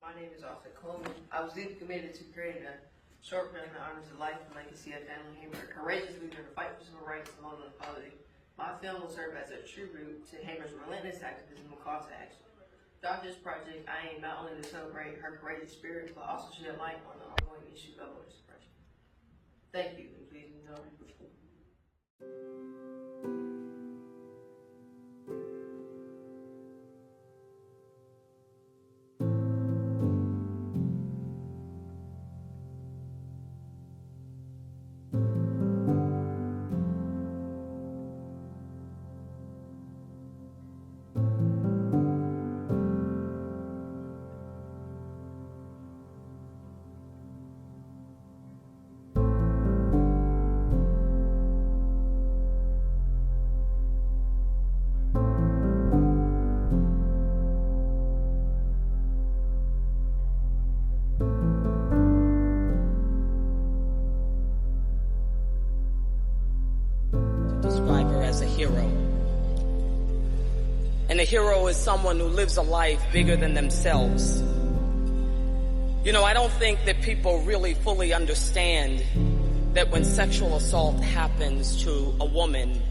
My name is Austin Coleman. I was deeply committed to creating a short film that honors the life and legacy of Fannie Hamer, a courageous leader in the fight for civil rights and model equality. My film will serve as a tribute to Hamer's relentless activism and call to action. Throughout this project, I aim not only to celebrate her courageous spirit, but also shed light on the ongoing issue of voter suppression. Thank you, and please know. Describe her as a hero. And a hero is someone who lives a life bigger than themselves. You know, I don't think that people really fully understand that when sexual assault happens to a woman,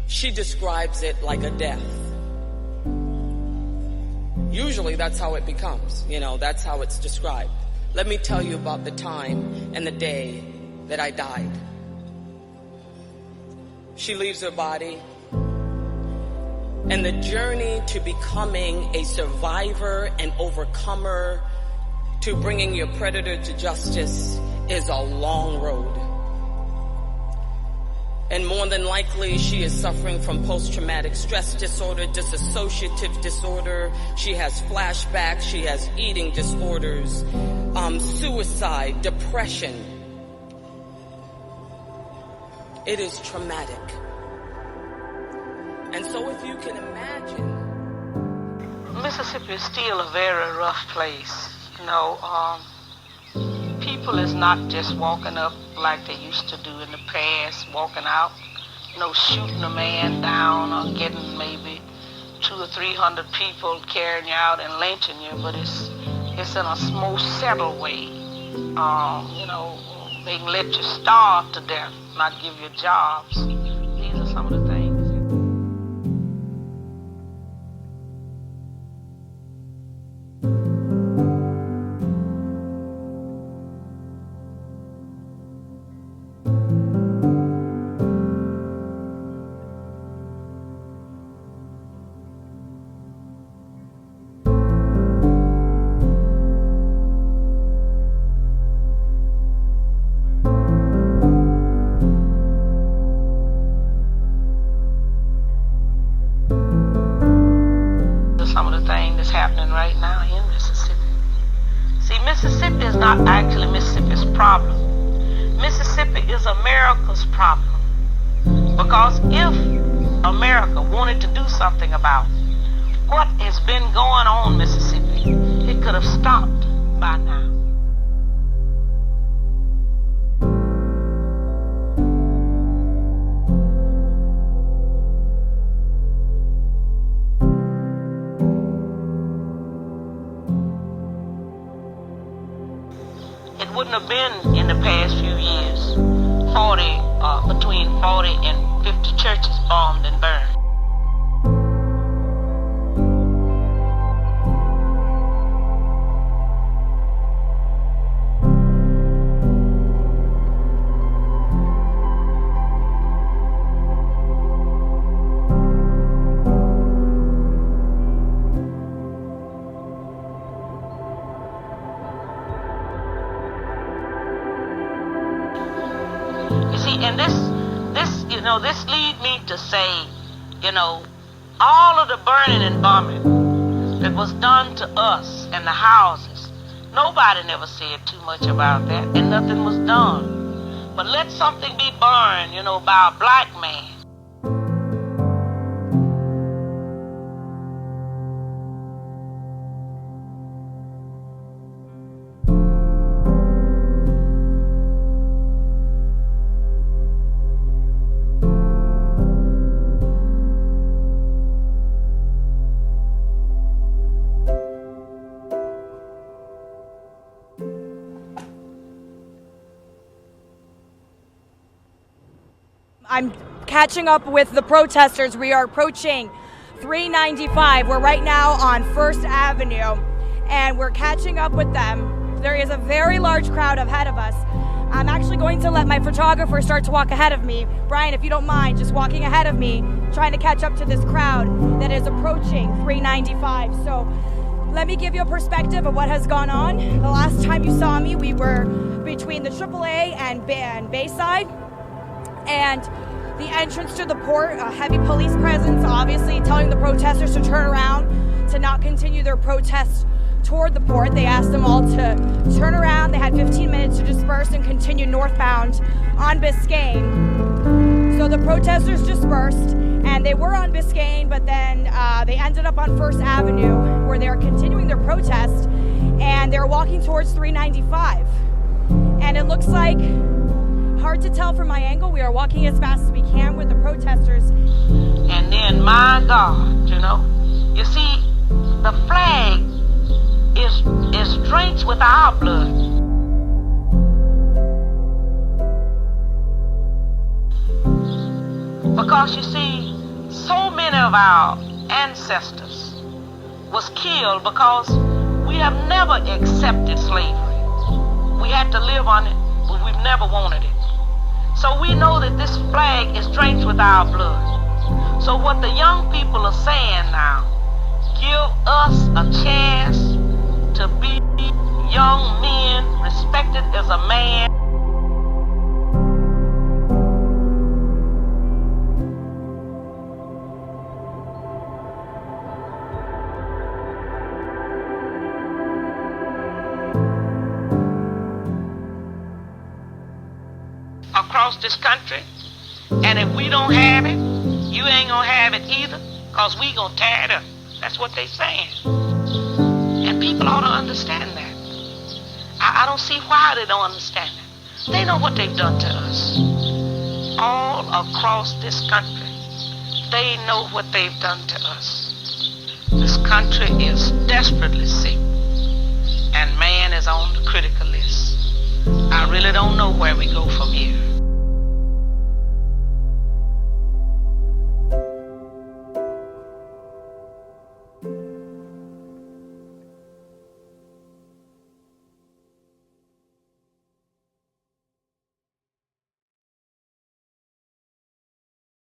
she describes it like a death. Usually that's how it becomes, that's how it's described. Let me tell you about the time and the day that I died. She leaves her body, and the journey to becoming a survivor and overcomer, to bringing your predator to justice, is a long road. And more than likely, she is suffering from post-traumatic stress disorder, dissociative disorder. She has flashbacks. She has eating disorders, suicide, depression. It is traumatic. And so if you can imagine. Mississippi is still a very rough place. People is not just walking up like they used to do in the past, walking out, shooting a man down or getting maybe 200 or 300 people carrying you out and lynching you, but it's in a more settled way. They can let you starve to death, not give you jobs. These are some of the things. Happening right now in Mississippi. See, Mississippi is not actually Mississippi's problem. Mississippi is America's problem. Because if America wanted to do something about what has been going on in Mississippi, it could have stopped by now. It wouldn't have been in the past few years between 40 and 50 churches bombed and burned. You see, and this leads me to say, all of the burning and bombing that was done to us and the houses, nobody never said too much about that, and nothing was done. But let something be burned, by a black man. I'm catching up with the protesters. We are approaching 395. We're right now on First Avenue, and we're catching up with them. There is a very large crowd ahead of us. I'm actually going to let my photographer start to walk ahead of me. Brian, if you don't mind, just walking ahead of me, trying to catch up to this crowd that is approaching 395. So let me give you a perspective of what has gone on. The last time you saw me, we were between the AAA and Bayside, and the entrance to the port, a heavy police presence, obviously telling the protesters to turn around, to not continue their protests toward the port. They asked them all to turn around. They had 15 minutes to disperse and continue northbound on Biscayne. So the protesters dispersed, and they were on Biscayne, but then they ended up on First Avenue, where they are continuing their protest, and they're walking towards 395. And it looks like, hard to tell from my angle, we are walking as fast as we can with the protesters. And then, my God, you see, the flag is drenched with our blood. Because you see, so many of our ancestors was killed because we have never accepted slavery. We had to live on it, but we've never wanted it. So we know that this flag is drenched with our blood. So what the young people are saying now, give us a chance to be young men, respected as a man. Across this country, and if we don't have it, you ain't gonna have it either, cause we gonna tear it up. That's what they saying. And people ought to understand that. I don't see why they don't understand that. They know what they've done to us. All across this country, they know what they've done to us. This country is desperately sick, and man is on the critical list. I really don't know where we go from here.